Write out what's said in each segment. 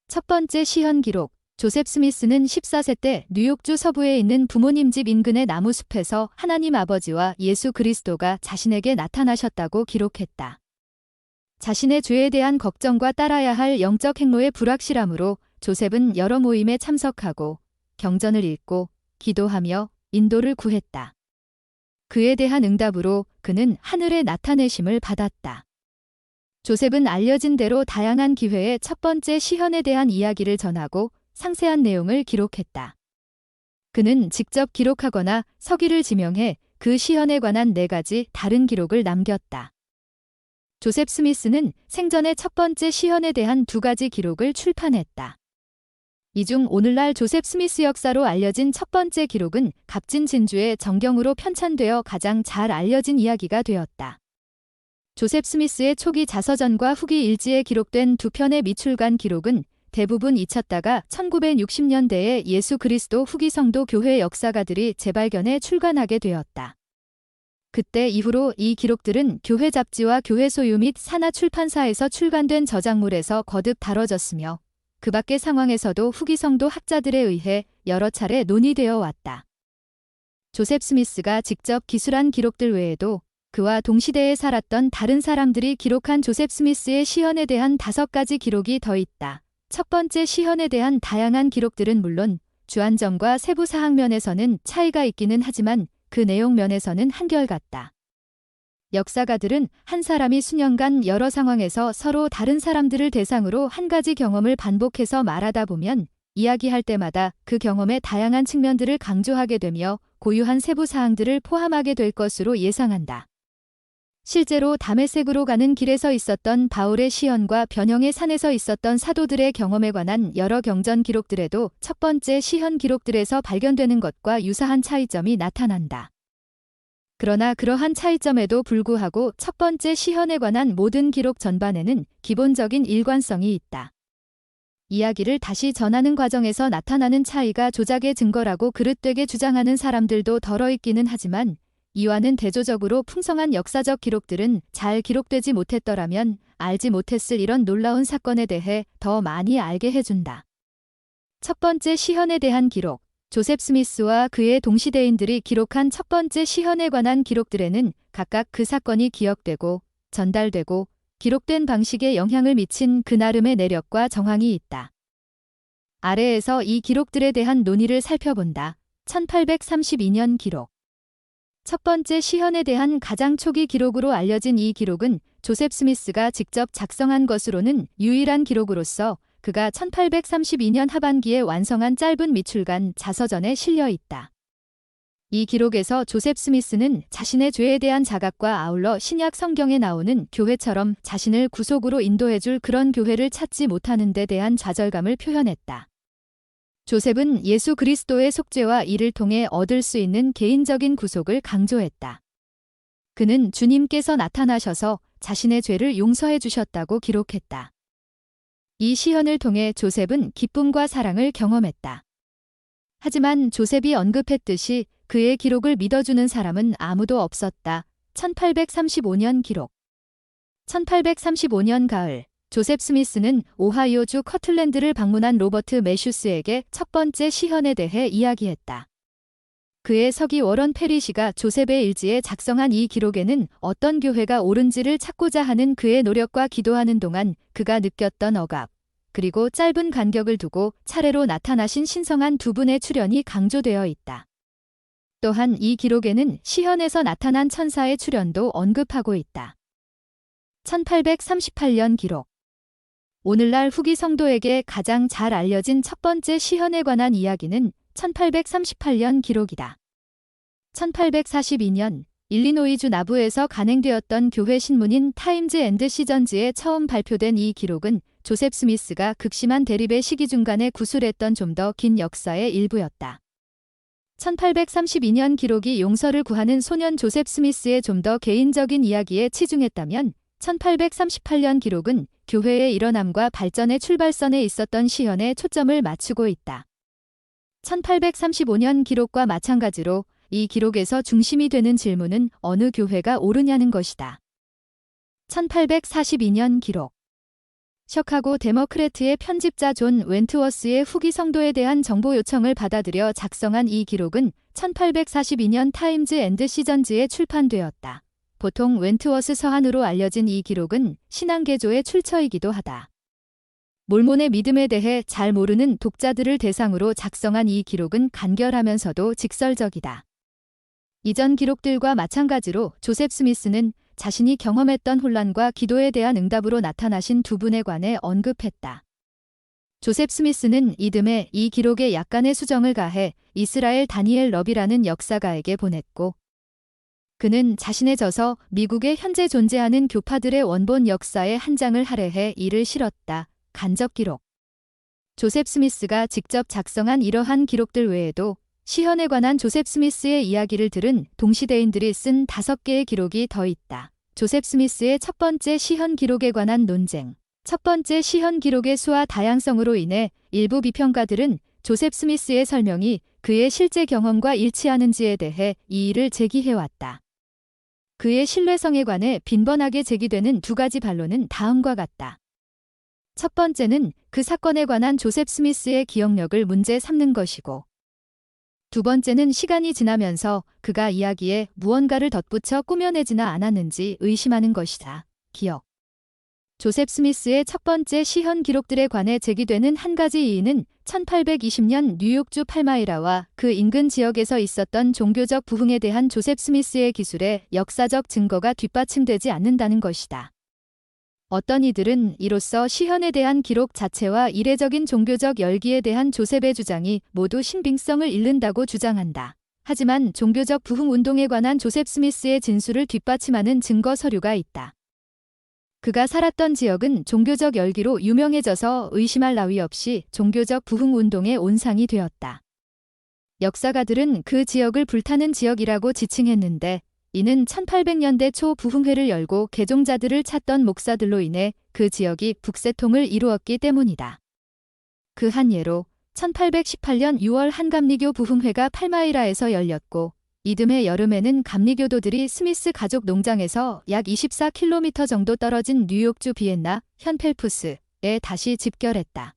첫 번째 시현 기록. 조셉 스미스는 14세 때 뉴욕주 서부에 있는 부모님 집 인근의 나무숲에서 하나님 아버지와 예수 그리스도가 자신에게 나타나셨다고 기록했다. 자신의 죄에 대한 걱정과 따라야 할 영적 행로의 불확실함으로 조셉은 여러 모임에 참석하고 경전을 읽고 기도하며 인도를 구했다. 그에 대한 응답으로 그는 하늘의 나타내심을 받았다. 조셉은 알려진 대로 다양한 기회에 첫 번째 시현에 대한 이야기를 전하고 상세한 내용을 기록했다. 그는 직접 기록하거나 서기를 지명해 그 시현에 관한 4가지 다른 기록을 남겼다. 조셉 스미스는 생전의 첫 번째 시현에 대한 2가지 기록을 출판했다. 이 중 오늘날 조셉 스미스 역사로 알려진 첫 번째 기록은 값진 진주의 정경으로 편찬되어 가장 잘 알려진 이야기가 되었다. 조셉 스미스의 초기 자서전과 후기 일지에 기록된 2편의 미출간 기록은 대부분 잊혔다가 1960년대에 예수 그리스도 후기 성도 교회 역사가들이 재발견해 출간하게 되었다. 그때 이후로 이 기록들은 교회 잡지와 교회 소유 및 산하 출판사에서 출간된 저작물에서 거듭 다뤄졌으며 그 밖의 상황에서도 후기 성도 학자들에 의해 여러 차례 논의되어 왔다. 조셉 스미스가 직접 기술한 기록들 외에도 그와 동시대에 살았던 다른 사람들이 기록한 조셉 스미스의 시현에 대한 5가지 기록이 더 있다. 첫 번째 시현에 대한 다양한 기록들은 물론 주안점과 세부 사항 면에서는 차이가 있기는 하지만 그 내용 면에서는 한결같다. 역사가들은 한 사람이 수년간 여러 상황에서 서로 다른 사람들을 대상으로 한 가지 경험을 반복해서 말하다 보면 이야기할 때마다 그 경험의 다양한 측면들을 강조하게 되며 고유한 세부 사항들을 포함하게 될 것으로 예상한다. 실제로 다메섹으로 가는 길에서 있었던 바울의 시현과 변형의 산에서 있었던 사도들의 경험에 관한 여러 경전 기록들에도 첫 번째 시현 기록들에서 발견되는 것과 유사한 차이점이 나타난다. 그러나 그러한 차이점에도 불구하고 첫 번째 시현에 관한 모든 기록 전반에는 기본적인 일관성이 있다. 이야기를 다시 전하는 과정에서 나타나는 차이가 조작의 증거라고 그릇되게 주장하는 사람들도 덜어 있기는 하지만 이와는 대조적으로 풍성한 역사적 기록들은 잘 기록되지 못했더라면 알지 못했을 이런 놀라운 사건에 대해 더 많이 알게 해준다. 첫 번째 시현에 대한 기록. 조셉 스미스와 그의 동시대인들이 기록한 첫 번째 시현에 관한 기록들에는 각각 그 사건이 기억되고 전달되고 기록된 방식에 영향을 미친 그 나름의 내력과 정황이 있다. 아래에서 이 기록들에 대한 논의를 살펴본다. 1832년 기록. 첫 번째 시현에 대한 가장 초기 기록으로 알려진 이 기록은 조셉 스미스가 직접 작성한 것으로는 유일한 기록으로서 그가 1832년 하반기에 완성한 짧은 미출간 자서전에 실려 있다. 이 기록에서 조셉 스미스는 자신의 죄에 대한 자각과 아울러 신약 성경에 나오는 교회처럼 자신을 구속으로 인도해줄 그런 교회를 찾지 못하는 데 대한 좌절감을 표현했다. 조셉은 예수 그리스도의 속죄와 이를 통해 얻을 수 있는 개인적인 구속을 강조했다. 그는 주님께서 나타나셔서 자신의 죄를 용서해 주셨다고 기록했다. 이 시현을 통해 조셉은 기쁨과 사랑을 경험했다. 하지만 조셉이 언급했듯이 그의 기록을 믿어주는 사람은 아무도 없었다. 1835년 기록. 1835년 가을. 조셉 스미스는 오하이오주 커틀랜드를 방문한 로버트 매슈스에게 첫 번째 시현에 대해 이야기했다. 그의 서기 워런 페리시가 조셉의 일지에 작성한 이 기록에는 어떤 교회가 옳은지를 찾고자 하는 그의 노력과 기도하는 동안 그가 느꼈던 억압, 그리고 짧은 간격을 두고 차례로 나타나신 신성한 2분의 출현이 강조되어 있다. 또한 이 기록에는 시현에서 나타난 천사의 출현도 언급하고 있다. 1838년 기록. 오늘날 후기 성도에게 가장 잘 알려진 첫 번째 시현에 관한 이야기는 1838년 기록이다. 1842년 일리노이주 나부에서 간행되었던 교회 신문인 타임즈 앤드 시전즈에 처음 발표된 이 기록은 조셉 스미스가 극심한 대립의 시기 중간에 구술했던 좀 더 긴 역사의 일부였다. 1832년 기록이 용서를 구하는 소년 조셉 스미스의 좀 더 개인적인 이야기에 치중했다면 1838년 기록은 교회의 일어남과 발전의 출발선에 있었던 시현에 초점을 맞추고 있다. 1835년 기록과 마찬가지로 이 기록에서 중심이 되는 질문은 어느 교회가 옳으냐는 것이다. 1842년 기록. 셔카고 데모크래트의 편집자 존 웬트워스의 후기 성도에 대한 정보 요청을 받아들여 작성한 이 기록은 1842년 타임즈 앤드 시전즈에 출판되었다. 보통 웬트워스 서한으로 알려진 이 기록은 신앙개조의 출처이기도 하다. 몰몬의 믿음에 대해 잘 모르는 독자들을 대상으로 작성한 이 기록은 간결하면서도 직설적이다. 이전 기록들과 마찬가지로 조셉 스미스는 자신이 경험했던 혼란과 기도에 대한 응답으로 나타나신 두 분에 관해 언급했다. 조셉 스미스는 이듬해 이 기록에 약간의 수정을 가해 이스라엘 다니엘 러비라는 역사가에게 보냈고, 그는 자신의 저서 미국에 현재 존재하는 교파들의 원본 역사의 한 장을 할애해 이를 실었다. 간접 기록. 조셉 스미스가 직접 작성한 이러한 기록들 외에도 시현에 관한 조셉 스미스의 이야기를 들은 동시대인들이 쓴 5개의 기록이 더 있다. 조셉 스미스의 첫 번째 시현 기록에 관한 논쟁. 첫 번째 시현 기록의 수와 다양성으로 인해 일부 비평가들은 조셉 스미스의 설명이 그의 실제 경험과 일치하는지에 대해 이의를 제기해왔다. 그의 신뢰성에 관해 빈번하게 제기되는 두 가지 반론은 다음과 같다. 첫 번째는 그 사건에 관한 조셉 스미스의 기억력을 문제 삼는 것이고, 두 번째는 시간이 지나면서 그가 이야기에 무언가를 덧붙여 꾸며내지나 않았는지 의심하는 것이다. 기억. 조셉 스미스의 첫 번째 시현 기록들에 관해 제기되는 한 가지 이의는 1820년 뉴욕주 팔마이라와 그 인근 지역에서 있었던 종교적 부흥에 대한 조셉 스미스의 기술에 역사적 증거가 뒷받침되지 않는다는 것이다. 어떤 이들은 이로써 시현에 대한 기록 자체와 이례적인 종교적 열기에 대한 조셉의 주장이 모두 신빙성을 잃는다고 주장한다. 하지만 종교적 부흥 운동에 관한 조셉 스미스의 진술을 뒷받침하는 증거 서류가 있다. 그가 살았던 지역은 종교적 열기로 유명해져서 의심할 나위 없이 종교적 부흥 운동의 온상이 되었다. 역사가들은 그 지역을 불타는 지역이라고 지칭했는데, 이는 1800년대 초 부흥회를 열고 개종자들을 찾던 목사들로 인해 그 지역이 북새통을 이루었기 때문이다. 그 한 예로 1818년 6월 한감리교 부흥회가 팔마이라에서 열렸고, 이듬해 여름에는 감리교도들이 스미스 가족 농장에서 약 24km 정도 떨어진 뉴욕주 비엔나 현 펠프스에 다시 집결했다.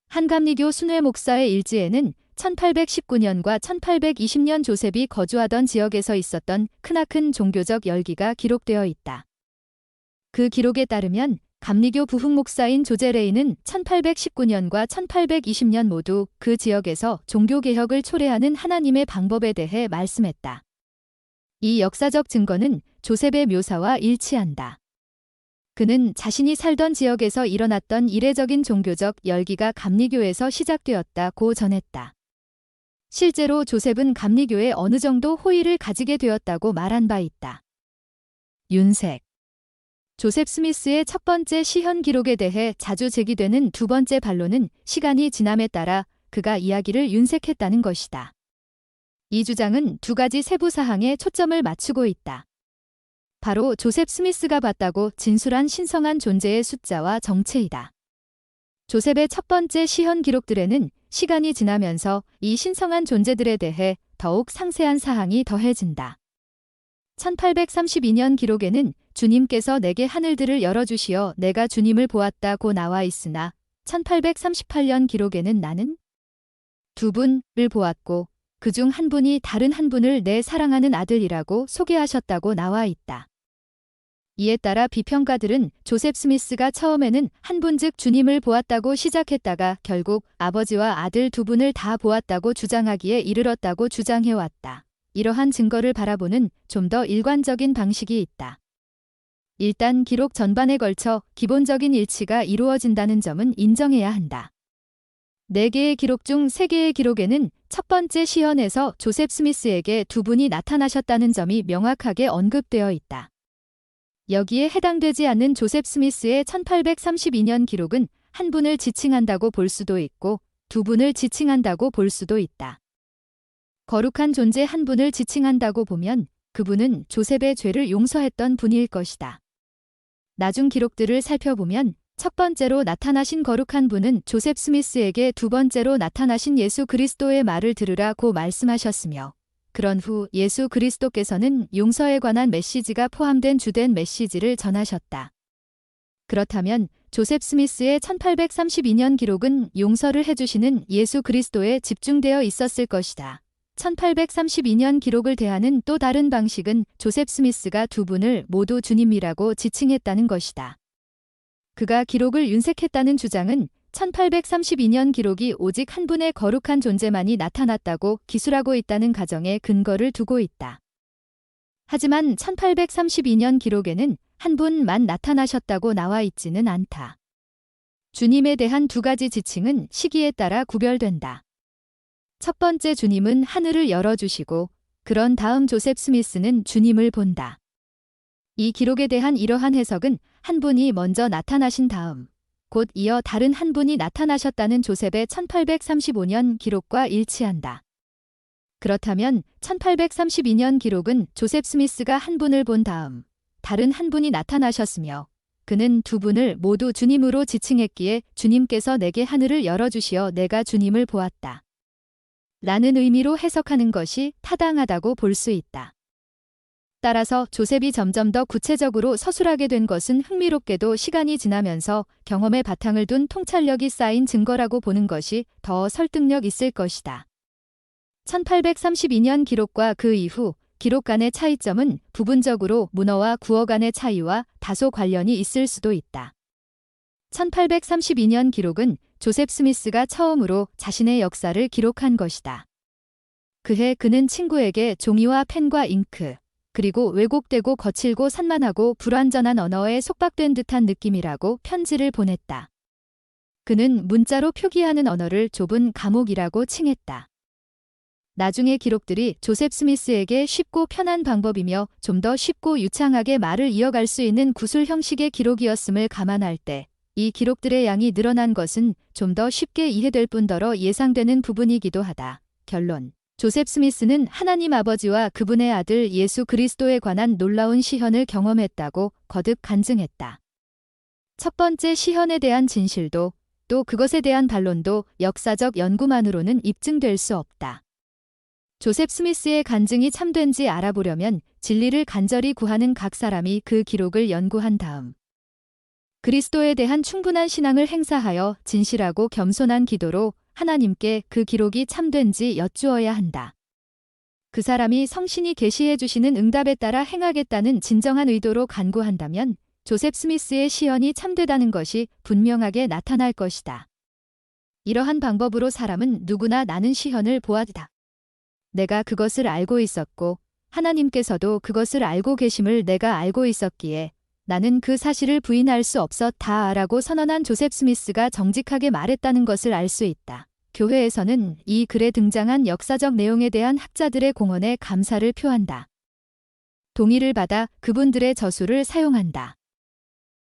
한감리교 순회 목사의 일지에는 1819년과 1820년 조셉이 거주하던 지역에서 있었던 크나큰 종교적 열기가 기록되어 있다. 그 기록에 따르면 감리교 부흥 목사인 조제 레이는 1819년과 1820년 모두 그 지역에서 종교개혁을 초래하는 하나님의 방법에 대해 말씀했다. 이 역사적 증거는 조셉의 묘사와 일치한다. 그는 자신이 살던 지역에서 일어났던 이례적인 종교적 열기가 감리교에서 시작되었다고 전했다. 실제로 조셉은 감리교에 어느 정도 호의를 가지게 되었다고 말한 바 있다. 윤색. 조셉 스미스의 첫 번째 시현 기록에 대해 자주 제기되는 두 번째 반론은 시간이 지남에 따라 그가 이야기를 윤색했다는 것이다. 이 주장은 두 가지 세부 사항에 초점을 맞추고 있다. 바로 조셉 스미스가 봤다고 진술한 신성한 존재의 숫자와 정체이다. 조셉의 첫 번째 시현 기록들에는 시간이 지나면서 이 신성한 존재들에 대해 더욱 상세한 사항이 더해진다. 1832년 기록에는 주님께서 내게 하늘들을 열어주시어 내가 주님을 보았다고 나와 있으나 1838년 기록에는 나는 두 분을 보았고 그중 한 분이 다른 한 분을 내 사랑하는 아들이라고 소개하셨다고 나와 있다. 이에 따라 비평가들은 조셉 스미스가 처음에는 한 분 즉 주님을 보았다고 시작했다가 결국 아버지와 아들 두 분을 다 보았다고 주장하기에 이르렀다고 주장해왔다. 이러한 증거를 바라보는 좀 더 일관적인 방식이 있다. 일단 기록 전반에 걸쳐 기본적인 일치가 이루어진다는 점은 인정해야 한다. 4개의 기록 중 3개의 기록에는 첫 번째 시현에서 조셉 스미스에게 두 분이 나타나셨다는 점이 명확하게 언급되어 있다. 여기에 해당되지 않는 조셉 스미스의 1832년 기록은 한 분을 지칭한다고 볼 수도 있고 두 분을 지칭한다고 볼 수도 있다. 거룩한 존재 한 분을 지칭한다고 보면 그분은 조셉의 죄를 용서했던 분일 것이다. 나중 기록들을 살펴보면 첫 번째로 나타나신 거룩한 분은 조셉 스미스에게 두 번째로 나타나신 예수 그리스도의 말을 들으라고 말씀하셨으며 그런 후 예수 그리스도께서는 용서에 관한 메시지가 포함된 주된 메시지를 전하셨다. 그렇다면 조셉 스미스의 1832년 기록은 용서를 해주시는 예수 그리스도에 집중되어 있었을 것이다. 1832년 기록을 대하는 또 다른 방식은 조셉 스미스가 두 분을 모두 주님이라고 지칭했다는 것이다. 그가 기록을 윤색했다는 주장은 1832년 기록이 오직 한 분의 거룩한 존재만이 나타났다고 기술하고 있다는 가정에 근거를 두고 있다. 하지만 1832년 기록에는 한 분만 나타나셨다고 나와 있지는 않다. 주님에 대한 두 가지 지칭은 시기에 따라 구별된다. 첫 번째 주님은 하늘을 열어주시고 그런 다음 조셉 스미스는 주님을 본다. 이 기록에 대한 이러한 해석은 한 분이 먼저 나타나신 다음 곧 이어 다른 한 분이 나타나셨다는 조셉의 1835년 기록과 일치한다. 그렇다면 1832년 기록은 조셉 스미스가 한 분을 본 다음 다른 한 분이 나타나셨으며 그는 두 분을 모두 주님으로 지칭했기에 주님께서 내게 하늘을 열어주시어 내가 주님을 보았다. 라는 의미로 해석하는 것이 타당하다고 볼 수 있다. 따라서 조셉이 점점 더 구체적으로 서술하게 된 것은 흥미롭게도 시간이 지나면서 경험의 바탕을 둔 통찰력이 쌓인 증거라고 보는 것이 더 설득력 있을 것이다. 1832년 기록과 그 이후 기록 간의 차이점은 부분적으로 문어와 구어 간의 차이와 다소 관련이 있을 수도 있다. 1832년 기록은 조셉 스미스가 처음으로 자신의 역사를 기록한 것이다. 그해 그는 친구에게 종이와 펜과 잉크, 그리고 왜곡되고 거칠고 산만하고 불완전한 언어에 속박된 듯한 느낌이라고 편지를 보냈다. 그는 문자로 표기하는 언어를 좁은 감옥이라고 칭했다. 나중의 기록들이 조셉 스미스에게 쉽고 편한 방법이며 좀 더 쉽고 유창하게 말을 이어갈 수 있는 구술 형식의 기록이었음을 감안할 때 이 기록들의 양이 늘어난 것은 좀 더 쉽게 이해될 뿐더러 예상되는 부분이기도 하다. 결론. 조셉 스미스는 하나님 아버지와 그분의 아들 예수 그리스도에 관한 놀라운 시현을 경험했다고 거듭 간증했다. 첫 번째 시현에 대한 진실도 또 그것에 대한 반론도 역사적 연구만으로는 입증될 수 없다. 조셉 스미스의 간증이 참된지 알아보려면 진리를 간절히 구하는 각 사람이 그 기록을 연구한 다음 그리스도에 대한 충분한 신앙을 행사하여 진실하고 겸손한 기도로 하나님께 그 기록이 참된지 여쭈어야 한다. 그 사람이 성신이 계시해 주시는 응답에 따라 행하겠다는 진정한 의도로 간구한다면 조셉 스미스의 시연이 참되다는 것이 분명하게 나타날 것이다. 이러한 방법으로 사람은 누구나 나는 시현을 보았다. 내가 그것을 알고 있었고 하나님께서도 그것을 알고 계심을 내가 알고 있었기에 나는 그 사실을 부인할 수 없었다 라고 선언한 조셉 스미스가 정직하게 말했다는 것을 알 수 있다. 교회에서는 이 글에 등장한 역사적 내용에 대한 학자들의 공헌에 감사를 표한다. 동의를 받아 그분들의 저수를 사용한다.